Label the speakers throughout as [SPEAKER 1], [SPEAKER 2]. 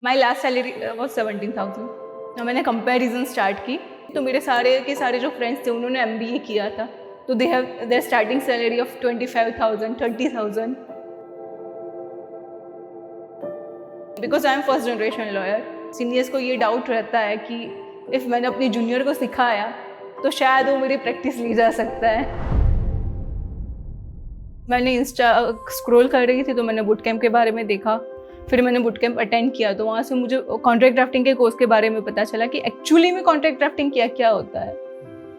[SPEAKER 1] My last salary was 17,000। मैंने comparison start की तो मेरे सारे के सारे जो फ्रेंड्स थे उन्होंने MBA किया था, तो they have their starting salary of 25,000 30,000। Because I am first generation lawyer, seniors को ये डाउट रहता है कि इफ़ मैंने अपनी जूनियर को सिखाया तो शायद वो मेरी प्रैक्टिस ली जा सकता है। मैंने इंस्टा स्क्रॉल कर रही थी तो मैंने बुट कैंप के बारे में देखा, फिर मैंने बुट कैंप अटेंड किया तो वहाँ से मुझे कॉन्ट्रैक्ट ड्राफ्टिंग के कोर्स के बारे में पता चला कि एक्चुअली में कॉन्ट्रैक्ट ड्राफ्टिंग क्या क्या होता है,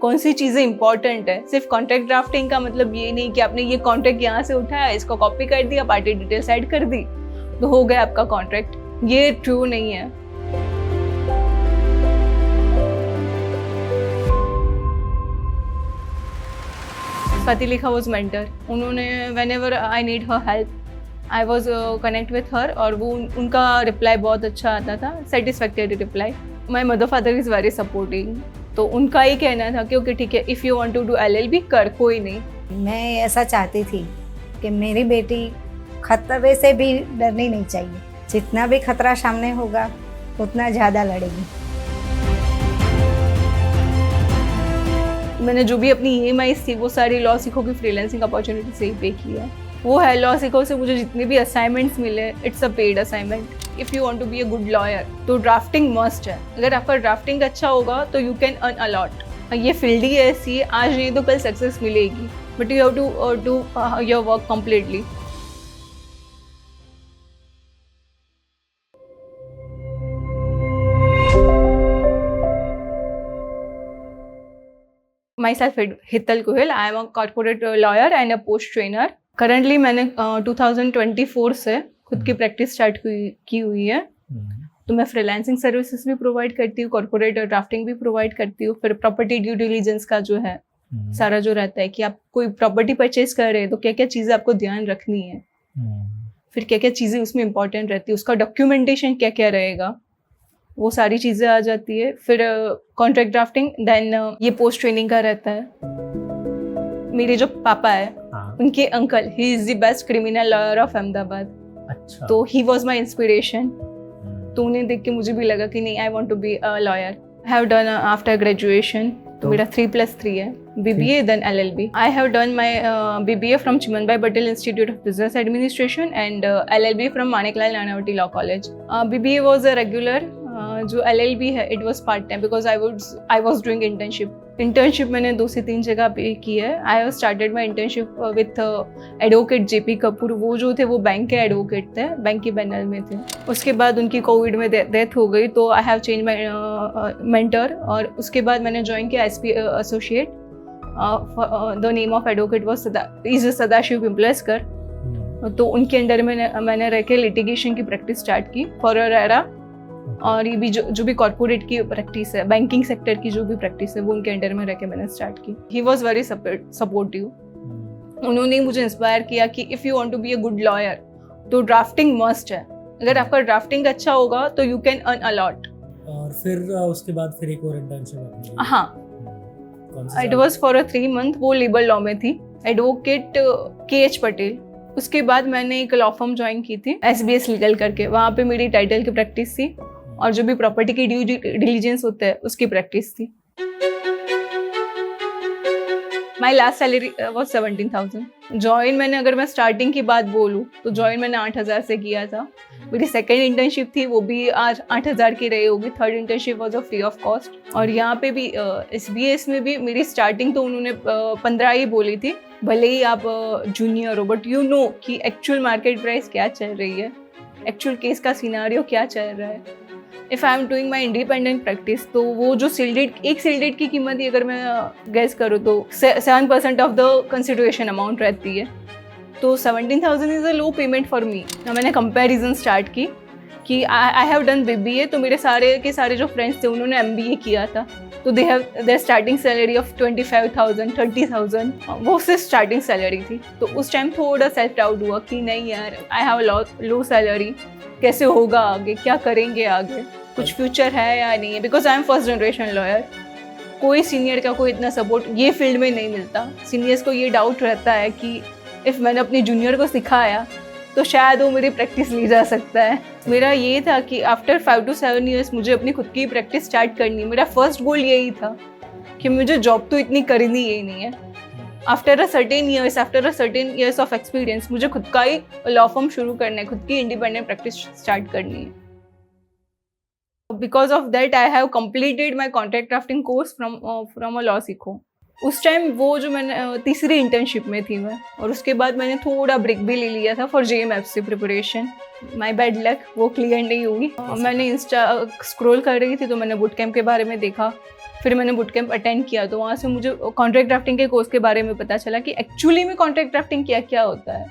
[SPEAKER 1] कौन सी चीज़ें इंपॉर्टेंट है। सिर्फ कॉन्ट्रैक्ट ड्राफ्टिंग का मतलब ये नहीं कि आपने ये कॉन्ट्रैक्ट यहाँ से उठाया, इसको कॉपी कर दिया, पार्टी डिटेल्स ऐड कर दी तो हो गया आपका कॉन्ट्रैक्ट। ये ट्रू नहीं है। Swati Lekha was mentor. उन्होंने whenever I need her help I was connect with her, और वो उनका रिप्लाई बहुत अच्छा आता था, satisfactory reply. My mother father is very supporting, तो उनका ही कहना था कि ओके ठीक है, if you want to do LLB कर, कोई नहीं।
[SPEAKER 2] मैं ऐसा चाहती थी कि मेरी बेटी खतरे से भी डरनी नहीं चाहिए, जितना भी खतरा सामने होगा उतना ज़्यादा लड़ेगी।
[SPEAKER 1] मैंने जो भी अपनी EMIs थी वो सारी लॉ सीखो की फ्रीलांसिंग अपॉर्चुनिटी से ही पे की है। वो है लॉ सीखो से मुझे जितने भी असाइनमेंट्स मिले, it's a paid assignment. If you want to be a good lawyer तो ड्राफ्टिंग मस्ट है। अगर आपका ड्राफ्टिंग अच्छा होगा तो you can earn a lot. ये फील्ड ही ऐसी है, आज नहीं तो कल सक्सेस मिलेगी, but you have to do your work completely. Myself Hital Gohil, I am a corporate lawyer and a post trainer. Currently मैंने 2024 से खुद की प्रैक्टिस स्टार्ट की हुई है। तो मैं फ्रीलांसिंग सर्विसेज भी प्रोवाइड करती हूँ, कॉर्पोरेट ड्राफ्टिंग भी प्रोवाइड करती हूँ। फिर प्रॉपर्टी ड्यू डिलीजेंस का जो है सारा जो रहता है कि आप कोई प्रॉपर्टी परचेज कर रहे हैं तो क्या क्या चीज़ें आपको ध्यान रखनी है, फिर क्या क्या चीज़ें उसमें इंपॉर्टेंट रहती है, उसका डॉक्यूमेंटेशन क्या क्या रहेगा, वो सारी चीज़ें आ जाती है। फिर कॉन्ट्रैक्ट ड्राफ्टिंग, देन ये पोस्ट ट्रेनिंग का रहता है। मेरे जो पापा है उनके uncle, he is the best criminal lawyer of Ahmedabad.
[SPEAKER 3] अच्छा।
[SPEAKER 1] तो ही वॉज माई इंस्पिरेशन। तो उन्हें देख के मुझे भी लगा कि नहीं, I want to be a lawyer. I have done after graduation, तो मेरा 3+3 है, BBA देन LLB। I have done my BBA from Chiman bhai Patel institute of business administration and LLB from Maniklal Nanavati law college. BBA was a regular, जो LLB है it was part time because I was doing internship मैंने 2 से 3 जगह पे की है। I have started my internship with advocate JP Kapoor. वो जो थे वो बैंक के एडवोकेट थे, बैंक के पैनल में थे। उसके बाद उनकी कोविड में डेथ हो गई, तो I have change my mentor, और उसके बाद मैंने ज्वाइन किया SP associate. The name of advocate was Sadashiv Pimplaskar. तो उनके अंडर मैंने रह के लिटिगेशन की प्रैक्टिस स्टार्ट की फॉर रेरा, और ये भी जो भी कॉर्पोरेट की प्रैक्टिस है, बैंकिंग सेक्टर की जो भी प्रैक्टिस है वो उनके अंडर में रह के मैंने स्टार्ट की। He was very supportive. उन्होंने मुझे इंस्पायर किया कि if you want to be a good lawyer तो ड्राफ्टिंग मस्ट है। अगर आपका ड्राफ्टिंग अच्छा होगा तो you can earn a lot.
[SPEAKER 3] और फिर उसके बाद फिर एक और इंटर्नशिप आपने की?
[SPEAKER 1] हाँ, इट वॉज फॉर 3 मंथ। वो लेबर लॉ में थी, एडवोकेट KH पटेल। उसके बाद मैंने एक लॉ फर्म ज्वाइन की थी, SBS लीगल करके। वहाँ पे मेरी टाइटल की प्रैक्टिस थी और जो भी प्रॉपर्टी की ड्यू डिलीजेंस होते हैं उसकी प्रैक्टिस थी। My last salary was 17,000। Join मैंने, अगर मैं स्टार्टिंग की बात बोलूँ तो ज्वाइन मैंने 8,000 से किया था। मेरी सेकेंड इंटर्नशिप थी, वो भी आज 8,000 की रही होगी। Third internship was a free of cost. और यहाँ पे भी SBS में भी मेरी स्टार्टिंग तो उन्होंने 15 ही बोली थी, भले ही आप जूनियर हो, बट यू नो कि एक्चुअल मार्केट प्राइस क्या चल रही है, एक्चुअल केस का सिनारियो क्या चल रहा है। If I am doing my independent practice, तो वो जो एक सील्डेड की कीमत ही अगर मैं गेस करूँ तो 7% ऑफ द कंसिडरेशन अमाउंट रहती है। तो 17,000 is a low payment for me. मैंने कंपैरिजन स्टार्ट की कि आई हैव डन BBA, तो मेरे सारे के सारे जो फ्रेंड्स थे उन्होंने MBA किया था, तो they have their starting salary of 25,000 30,000। वो सिर्फ स्टार्टिंग सैलरी थी। तो उस टाइम थोड़ा सेल्फ डाउट हुआ कि नहीं यार, आई हैव लो सैलरी, कैसे होगा आगे, क्या करेंगे आगे, कुछ फ्यूचर है या नहीं है। Because I am first generation lawyer, कोई सीनियर का कोई इतना सपोर्ट ये फील्ड में नहीं मिलता। सीनियर्स को ये डाउट रहता है कि इफ़ मैंने अपनी जूनियर को सिखाया तो शायद वो मेरी प्रैक्टिस ली जा सकता है। मेरा ये था कि आफ्टर 5 to 7 years मुझे अपनी खुद की प्रैक्टिस स्टार्ट करनी। मेरा फर्स्ट गोल यही था कि मुझे जॉब तो इतनी करनी ही नहीं है। After a certain years of experience मुझे खुद का ही लॉ फर्म शुरू करना है, खुद की इंडिपेंडेंट प्रैक्टिस स्टार्ट करनी है। Because of that I have completed my contract drafting course from a law सीखो। उस टाइम वो जो मैंने तीसरी इंटर्नशिप में थी मैं, और उसके बाद मैंने थोड़ा ब्रेक भी ले लिया था for JMFC preparation. My bad luck, वो क्लियर नहीं हुई। मैंने इंस्टा स्क्रॉल कर रही थी तो मैंने बुट कैंप के बारे में देखा, फिर मैंने बुट कैंप अटेंड किया, तो वहाँ से मुझे कॉन्ट्रैक्ट ड्राफ्टिंग के कोर्स के बारे में पता चला कि एक्चुअली में कॉन्ट्रैक्ट ड्राफ्टिंग क्या क्या होता है,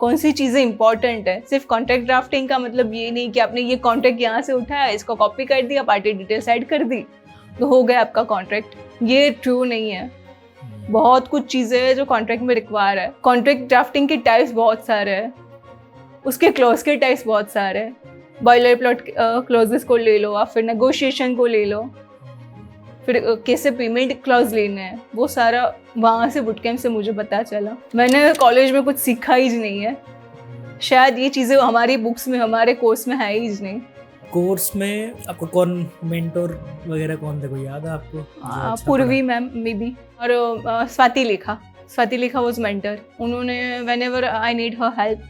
[SPEAKER 1] कौन सी चीज़ें इंपॉर्टेंट है। सिर्फ कॉन्ट्रैक्ट ड्राफ्टिंग का मतलब ये नहीं कि आपने ये कॉन्ट्रैक्ट यहाँ से उठाया, इसको कॉपी कर दिया, पार्टी डिटेल्स ऐड कर दी तो हो गया आपका कॉन्ट्रैक्ट। ये ट्रू नहीं है। बहुत कुछ चीज़ें हैं जो कॉन्ट्रैक्ट में रिक्वायर है। कॉन्ट्रैक्ट ड्राफ्टिंग के टाइप्स बहुत सारे हैं, उसके क्लॉज के टाइप्स बहुत सारे हैं। बॉयलर प्लॉट क्लॉजेस को ले लो, आप फिर नेगोशिएशन को ले लो, फिर कैसे पेमेंट क्लॉज लेने हैं, वो सारा वहाँ से बुट कैंप से मुझे पता चला। मैंने कॉलेज में कुछ सीखा ही नहीं है, शायद ये चीज़ें हमारी बुक्स में, हमारे कोर्स में है ही नहीं।
[SPEAKER 3] कोर्स में आपको कौन मेंटोर वगैरह कौन थे, कोई याद है आपको? अच्छा
[SPEAKER 1] पूर्वी मैम मे बी, और स्वाति लेखा वॉज मेंटर। उन्होंने whenever I need her help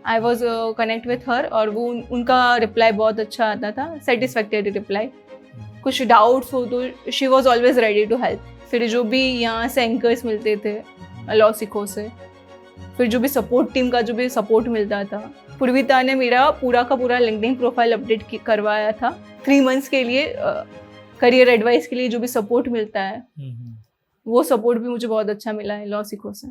[SPEAKER 1] I was connect with her, और वो उनका रिप्लाई बहुत अच्छा आता था, सेटिस्फैक्टरी रिप्लाई। कुछ डाउट्स हो तो she was always ready to help. फिर जो भी यहाँ से एंकर्स मिलते थे लॉ सीखो से, फिर जो भी सपोर्ट टीम का जो भी सपोर्ट मिलता था, पूर्विता ने मेरा पूरा का पूरा लिंक्डइन प्रोफाइल अपडेट करवाया था 3 months के लिए। करियर एडवाइस के लिए जो भी सपोर्ट मिलता है वो सपोर्ट भी मुझे बहुत अच्छा मिला है लॉ सीखो से।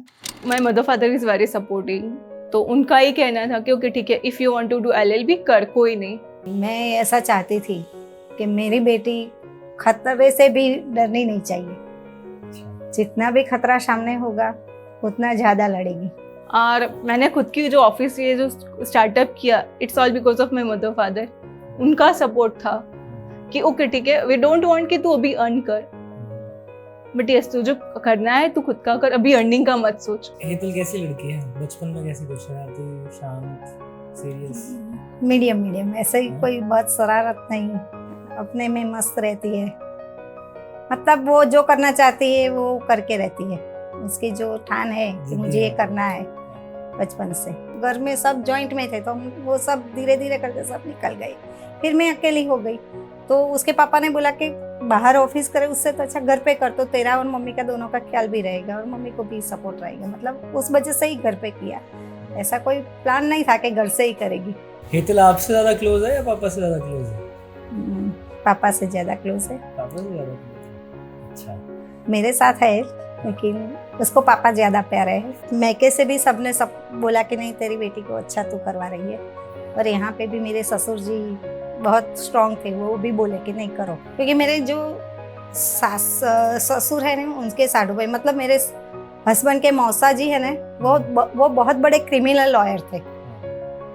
[SPEAKER 1] My mother father is very supporting, तो उनका ही कहना था कि ओके ठीक है, if you want to do LLB कर, कोई नहीं।
[SPEAKER 2] मैं ऐसा चाहती थी कि मेरी बेटी खतरे से भी डरनी नहीं चाहिए। जितना भी खतरा सामने होगा उतना ज़्यादा लड़ेगी।
[SPEAKER 1] और मैंने खुद की जो ऑफिस ये जो स्टार्टअप किया, it's all because of my mother father. उनका सपोर्ट था कि ओके ठीक है, वी डोंट वांट कि तू अभी अर्न कर, बट यस तू जो करना है तू खुद का कर, अभी अर्निंग का मत सोच।
[SPEAKER 3] हेतल कैसी लड़की है? बचपन में कैसी, कुछ शरारती, शांत, सीरियस?
[SPEAKER 2] मीडियम ऐसे ही, कोई बहुत शरारत नहीं, अपने में मस्त रहती है। मतलब वो जो करना चाहती है वो करके रहती है। उसकी जो ठान है कि मुझे ये करना है, बचपन से। घर में सब जॉइंट में थे तो वो सब धीरे धीरे करके सब निकल गए। फिर मैं अकेली हो गई तो उसके पापा ने बोला कि बाहर ऑफिस करे उससे तो अच्छा घर पे कर, तो तेरा और मम्मी का दोनों का ख्याल भी रहेगा और मम्मी को भी सपोर्ट रहेगा। मतलब उस वजह से ही घर पे किया, ऐसा कोई प्लान नहीं था कि घर से ही करेगी।
[SPEAKER 3] हेतल आपसे ज्यादा क्लोज है या पापा से ज्यादा क्लोज है?
[SPEAKER 2] पापा से ज्यादा क्लोज है।
[SPEAKER 3] पापा से ज्यादा क्लोज? अच्छा।
[SPEAKER 2] मेरे साथ है लेकिन उसको पापा ज्यादा प्यारे है। मैके से भी सबने सब बोला कि नहीं तेरी बेटी को अच्छा तू करवा रही है, और यहाँ पे भी मेरे ससुर जी बहुत स्ट्रांग थे, वो भी बोले कि नहीं करो। क्योंकि मेरे जो ससुर है ना उनके साडू भाई, मतलब मेरे हस्बैंड के मौसा जी है ना, वो बहुत बड़े क्रिमिनल लॉयर थे।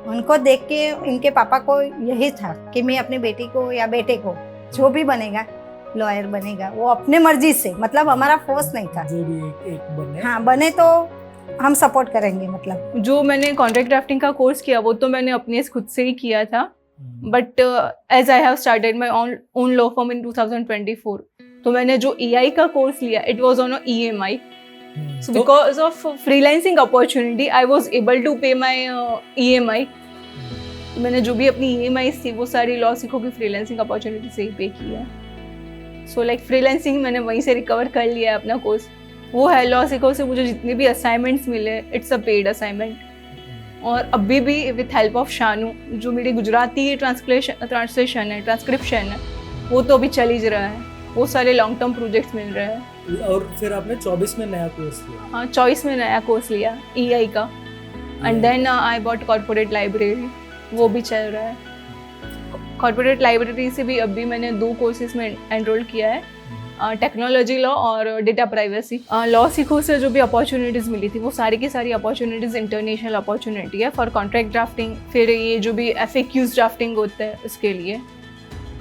[SPEAKER 2] उनको देख के इनके पापा को यही था कि मैं अपनी बेटी को या बेटे को जो भी बनेगा लॉयर बनेगा, वो अपने मर्जी से, मतलब हमारा फोर्स नहीं था।
[SPEAKER 3] जो भी एक बने,
[SPEAKER 2] हाँ बने तो हम सपोर्ट करेंगे। मतलब
[SPEAKER 1] जो मैंने कॉन्ट्रैक्ट ड्राफ्टिंग का कोर्स किया वो तो मैंने अपने खुद से ही किया था, but as I have started my own law firm in 2024, तो मैंने जो EI का कोर्स लिया it was on EMI। So because of freelancing opportunity, I was able to pay my EMI. मैंने जो भी अपनी EMI थी वो सारी लॉ सीखो की फ्रीलांसिंग अपॉर्चुनिटी से ही पे की है। सो लाइक फ्रीलांसिंग मैंने वहीं से रिकवर कर लिया है अपना कोर्स। वो है लॉ सीखो से मुझे जितने भी असाइनमेंट्स मिले इट्स अ पेड असाइनमेंट, और अभी भी विथ हेल्प ऑफ शानू जो मेरी गुजराती ट्रांसलेशन है, ट्रांसक्रिप्शन है, वो तो अभी चल ही रहा है। वो सारे लॉन्ग टर्म प्रोजेक्ट्स मिल रहे हैं।
[SPEAKER 3] और फिर आपने 24 में नया कोर्स लिया?
[SPEAKER 1] हाँ 24 में नया कोर्स लिया EI का, and then I bought corporate library, वो भी चल रहा है। कॉर्पोरेट लाइब्रेरी से भी अभी मैंने 2 कोर्सेज में एनरोल किया है, टेक्नोलॉजी लॉ और डेटा प्राइवेसी। लॉ सीखो से जो भी अपॉर्चुनिटीज़ मिली थी वो सारी की सारी अपॉर्चुनिटीज़ इंटरनेशनल अपॉर्चुनिटी है फॉर कॉन्ट्रैक्ट ड्राफ्टिंग। फिर ये जो भी FAQs ड्राफ्टिंग होता है उसके लिए,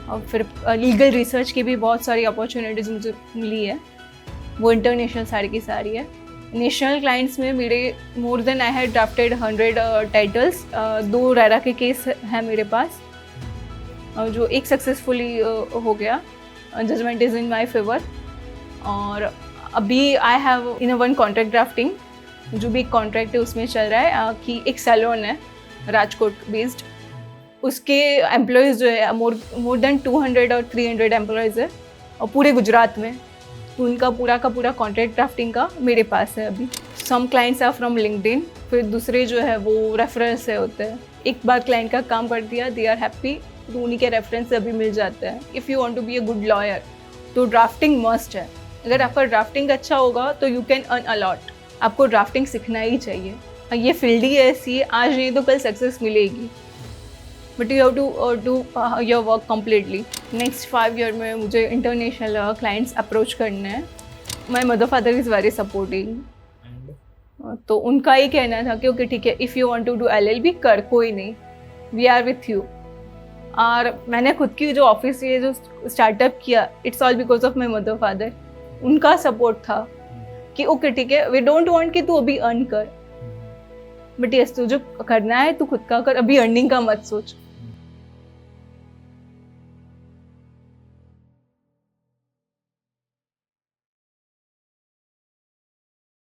[SPEAKER 1] और फिर लीगल रिसर्च की भी बहुत सारी अपॉर्चुनिटीज़ मुझे मिली है, वो इंटरनेशनल सारी की सारी है। नेशनल क्लाइंट्स में मेरे more than I had drafted 100 titles. 2 RERA के केस हैं मेरे पास, जो एक सक्सेसफुली हो गया, judgement is in my favour. और अभी I have in one contract drafting, जो भी एक कॉन्ट्रैक्ट है उसमें चल रहा है कि एक सैलून है राजकोट बेस्ड, उसके एम्प्लॉयज़ जो है मोर देन 200 और 300 एम्प्लॉयज़ है और पूरे गुजरात में। तो उनका पूरा का पूरा कॉन्ट्रैक्ट ड्राफ्टिंग का मेरे पास है अभी। Some clients are from LinkedIn, फिर दूसरे जो है वो रेफरेंस से होते हैं। एक बार क्लाइंट का काम कर दिया, दे आर हैप्पी, तो उन्हीं के रेफरेंस से अभी मिल जाता है। If you want to be a good lawyer तो ड्राफ्टिंग मस्ट है। अगर आपका ड्राफ्टिंग अच्छा होगा तो यू कैन अर्न अलॉट। आपको ड्राफ्टिंग सीखना ही चाहिए। ये फील्ड ही ऐसी है, आज नहीं तो कल सक्सेस मिलेगी, but you have to do your work completely. Next 5 year में मुझे इंटरनेशनल क्लाइंट्स अप्रोच करने हैं। My mother father is very supporting, तो उनका ही कहना था कि ओके ठीक है, if you want to do LLB कर, कोई नहीं, वी आर विथ यू। और मैंने खुद की जो ऑफिस ये जो स्टार्टअप किया, it's all because of my mother father. उनका सपोर्ट था कि ओके ठीक है, वी डोंट वांट कि तू अभी अर्न कर, बट यस तुझे करना है तू खुद का कर, अभी अर्निंग का मत सोच।